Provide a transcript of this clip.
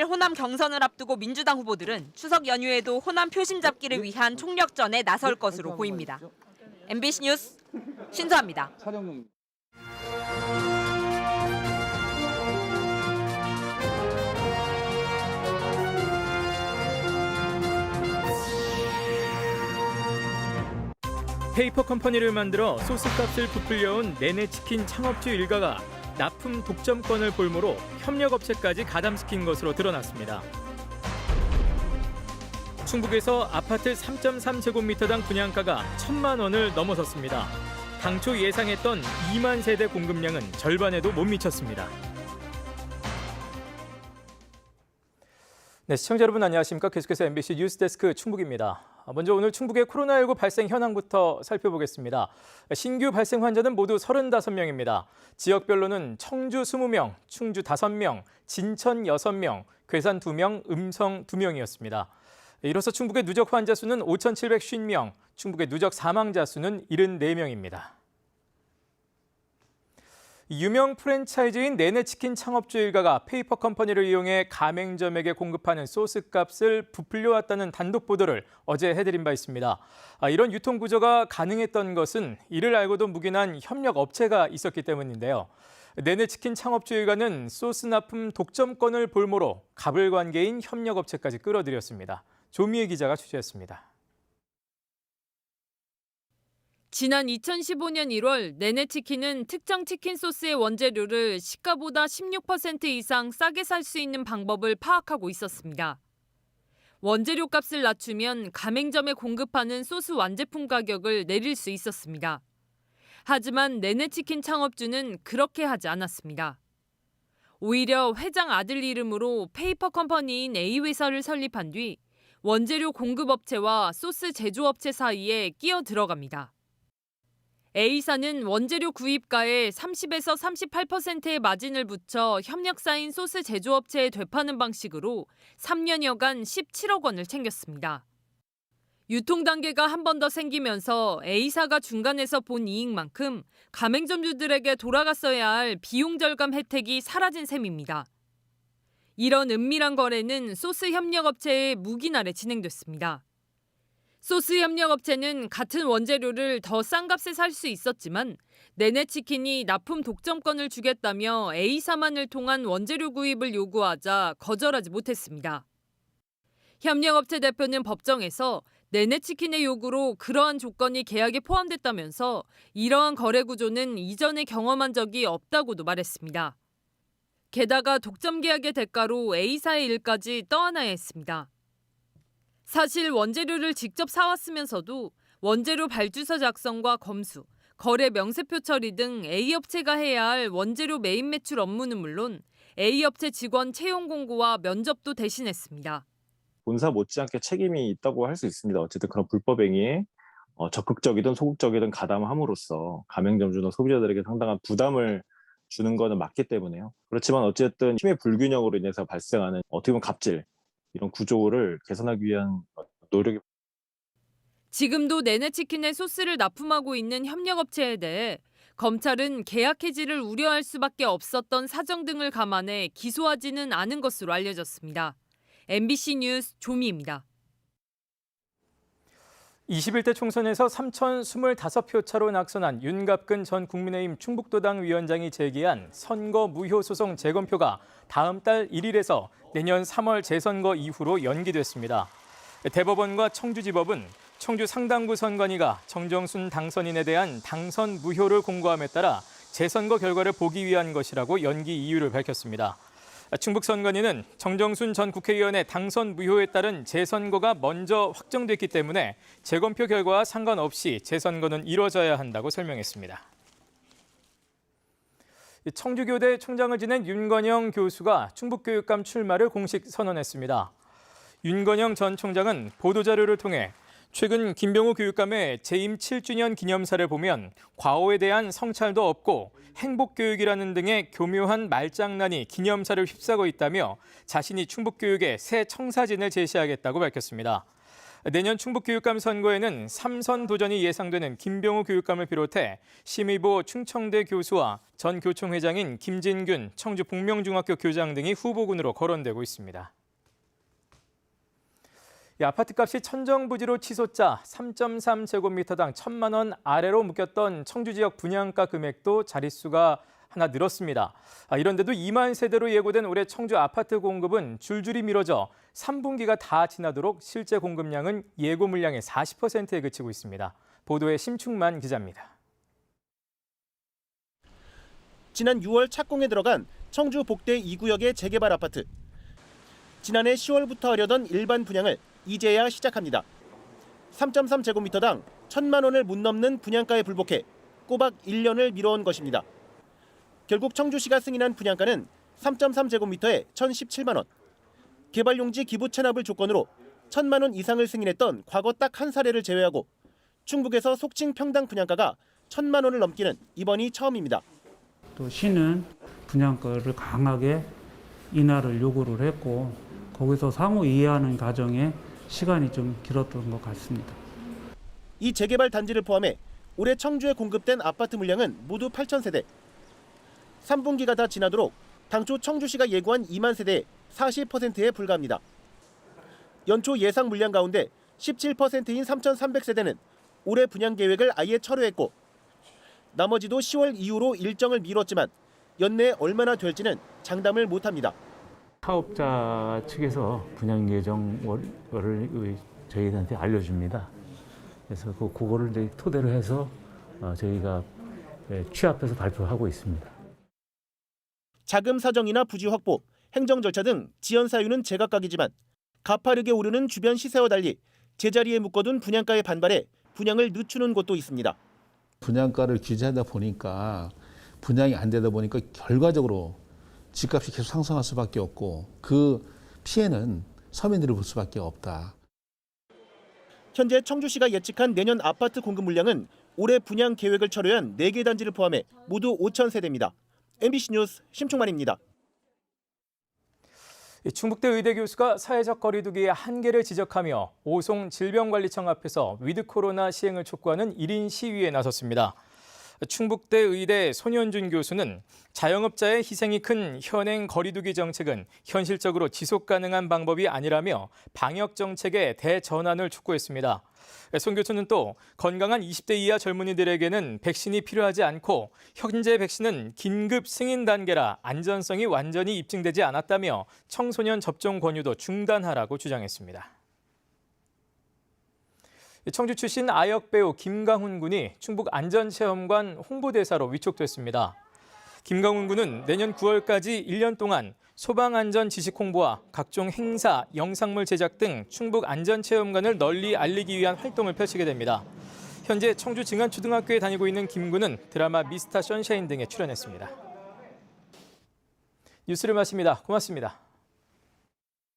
호남 경선을 앞두고 민주당 후보들은 추석 연휴에도 호남 표심 잡기를 위한 총력전에 나설 것으로 보입니다. MBC 뉴스 신서아입니다. 페이퍼 컴퍼니를 만들어 소스값을 부풀려온 내내치킨 창업주 일가가 납품 독점권을 볼모로 협력업체까지 가담시킨 것으로 드러났습니다. 충북에서 아파트 3.3제곱미터당 분양가가 1,000만 원을 넘어섰습니다. 당초 예상했던 2만 세대 공급량은 절반에도 못 미쳤습니다. 네, 시청자 여러분 안녕하십니까? 계속해서 MBC 뉴스데스크 충북입니다. 먼저 오늘 충북의 코로나19 발생 현황부터 살펴보겠습니다. 신규 발생 환자는 모두 35명입니다. 지역별로는 청주 20명, 충주 5명, 진천 6명, 괴산 2명, 음성 2명이었습니다. 이로써 충북의 누적 환자 수는 5,750명, 충북의 누적 사망자 수는 74명입니다. 유명 프랜차이즈인 내내치킨 창업주 일가가 페이퍼 컴퍼니를 이용해 가맹점에게 공급하는 소스값을 부풀려왔다는 단독 보도를 어제 해드린 바 있습니다. 이런 유통 구조가 가능했던 것은 이를 알고도 묵인한 협력 업체가 있었기 때문인데요. 내내치킨 창업주 일가는 소스 납품 독점권을 볼모로 가불관계인 협력 업체까지 끌어들였습니다. 조미애 기자가 취재했습니다. 지난 2015년 1월 내내치킨은 특정 치킨 소스의 원재료를 시가보다 16% 이상 싸게 살 수 있는 방법을 파악하고 있었습니다. 원재료 값을 낮추면 가맹점에 공급하는 소스 완제품 가격을 내릴 수 있었습니다. 하지만 내내치킨 창업주는 그렇게 하지 않았습니다. 오히려 회장 아들 이름으로 페이퍼 컴퍼니인 A회사를 설립한 뒤 원재료 공급업체와 소스 제조업체 사이에 끼어 들어갑니다. A사는 원재료 구입가에 30에서 38%의 마진을 붙여 협력사인 소스 제조업체에 되파는 방식으로 3년여간 17억 원을 챙겼습니다. 유통 단계가 한 번 더 생기면서 A사가 중간에서 본 이익만큼 가맹점주들에게 돌아갔어야 할 비용 절감 혜택이 사라진 셈입니다. 이런 은밀한 거래는 소스 협력업체의 묵인 아래 진행됐습니다. 소스 협력업체는 같은 원재료를 더 싼 값에 살 수 있었지만 내내치킨이 납품 독점권을 주겠다며 A사만을 통한 원재료 구입을 요구하자 거절하지 못했습니다. 협력업체 대표는 법정에서 내내치킨의 요구로 그러한 조건이 계약에 포함됐다면서 이러한 거래 구조는 이전에 경험한 적이 없다고도 말했습니다. 게다가 독점 계약의 대가로 A사의 일까지 떠안아야 했습니다. 사실 원재료를 직접 사왔으면서도 원재료 발주서 작성과 검수, 거래 명세표 처리 등 A업체가 해야 할 원재료 매입 매출 업무는 물론 A업체 직원 채용 공고와 면접도 대신했습니다. 본사 못지않게 책임이 있다고 할 수 있습니다. 어쨌든 그런 불법 행위에 적극적이든 소극적이든 가담함으로써 가맹점주나 소비자들에게 상당한 부담을 주는 것은 맞기 때문에요. 그렇지만 어쨌든 힘의 불균형으로 인해서 발생하는 어떻게 보면 갑질, 이런 구조를 개선하기 위한 노력이. 지금도 내내치킨의 소스를 납품하고 있는 협력업체에 대해 검찰은 계약 해지를 우려할 수밖에 없었던 사정 등을 감안해 기소하지는 않은 것으로 알려졌습니다. MBC 뉴스 조미입니다. 21대 총선에서 3,025표 차로 낙선한 윤갑근 전 국민의힘 충북도당 위원장이 제기한 선거 무효 소송 재검표가 다음 달 1일에서 내년 3월 재선거 이후로 연기됐습니다. 대법원과 청주지법은 청주 상당구 선관위가 정정순 당선인에 대한 당선 무효를 공고함에 따라 재선거 결과를 보기 위한 것이라고 연기 이유를 밝혔습니다. 충북 선관위는 정정순 전 국회의원의 당선 무효에 따른 재선거가 먼저 확정됐기 때문에 재검표 결과와 상관없이 재선거는 이뤄져야 한다고 설명했습니다. 청주교대 총장을 지낸 윤건영 교수가 충북교육감 출마를 공식 선언했습니다. 윤건영 전 총장은 보도자료를 통해 최근 김병호 교육감의 재임 7주년 기념사를 보면 과오에 대한 성찰도 없고 행복교육이라는 등의 교묘한 말장난이 기념사를 휩싸고 있다며 자신이 충북교육에 새 청사진을 제시하겠다고 밝혔습니다. 내년 충북교육감 선거에는 3선 도전이 예상되는 김병우 교육감을 비롯해 심의보 충청대 교수와 전 교총회장인 김진균 청주 복명중학교 교장 등이 후보군으로 거론되고 있습니다. 아파트값이 천정부지로 치솟자 3.3제곱미터당 1,000만 원 아래로 묶였던 청주 지역 분양가 금액도 자릿수가 하나 늘었습니다. 이런데도 2만 세대로 예고된 올해 청주 아파트 공급은 줄줄이 미뤄져 3분기가 다 지나도록 실제 공급량은 예고 물량의 40%에 그치고 있습니다. 보도에 심충만 기자입니다. 지난 6월 착공에 들어간 청주 복대 2구역의 재개발 아파트. 지난해 10월부터 하려던 일반 분양을 이제야 시작합니다. 3.3제곱미터당 1,000만 원을 못 넘는 분양가에 불복해 꼬박 1년을 미뤄온 것입니다. 결국 청주시가 승인한 분양가는 3.3제곱미터에 1,017만 원. 개발용지 기부 체납을 조건으로 1,000만 원 이상을 승인했던 과거 딱 한 사례를 제외하고 충북에서 속칭 평당 분양가가 1,000만 원을 넘기는 이번이 처음입니다. 또 시는 분양가를 강하게 인하를 요구를 했고 거기서 상호 이해하는 과정에 시간이 좀 길었던 것 같습니다. 이 재개발 단지를 포함해 올해 청주에 공급된 아파트 물량은 모두 8,000세대. 3분기가 다 지나도록 당초 청주시가 예고한 2만 세대의 40%에 불과합니다. 연초 예상 물량 가운데 17%인 3,300세대는 올해 분양 계획을 아예 철회했고 나머지도 10월 이후로 일정을 미뤘지만 연내 얼마나 될지는 장담을 못합니다. 사업자 측에서 분양 예정을 저희한테 알려줍니다. 그래서 그거를 이제 토대로 해서 저희가 취합해서 발표하고 있습니다. 자금 사정이나 부지 확보, 행정 절차 등 지연 사유는 제각각이지만 가파르게 오르는 주변 시세와 달리 제자리에 묶어둔 분양가에 반발해 분양을 늦추는 곳도 있습니다. 분양가를 규제하다 보니까 분양이 안 되다 보니까 결과적으로 집값이 계속 상승할 수밖에 없고 그 피해는 서민들이 볼 수밖에 없다. 현재 청주시가 예측한 내년 아파트 공급 물량은 올해 분양 계획을 철회한 4개 단지를 포함해 모두 5,000세대입니다. MBC 뉴스 심충만입니다. 충북대 의대 교수가 사회적 거리두기의 한계를 지적하며 오송질병관리청 앞에서 위드 코로나 시행을 촉구하는 1인 시위에 나섰습니다. 충북대 의대 손현준 교수는 자영업자의 희생이 큰 현행 거리두기 정책은 현실적으로 지속 가능한 방법이 아니라며 방역 정책의 대전환을 촉구했습니다. 손 교수는 또 건강한 20대 이하 젊은이들에게는 백신이 필요하지 않고 현재 백신은 긴급 승인 단계라 안전성이 완전히 입증되지 않았다며 청소년 접종 권유도 중단하라고 주장했습니다. 청주 출신 아역 배우 김강훈 군이 충북 안전체험관 홍보대사로 위촉됐습니다. 김강훈 군은 내년 9월까지 1년 동안 소방안전 지식 홍보와 각종 행사, 영상물 제작 등 충북 안전체험관을 널리 알리기 위한 활동을 펼치게 됩니다. 현재 청주 증안초등학교에 다니고 있는 김 군은 드라마 미스터 선샤인 등에 출연했습니다. 뉴스를 마칩니다. 고맙습니다.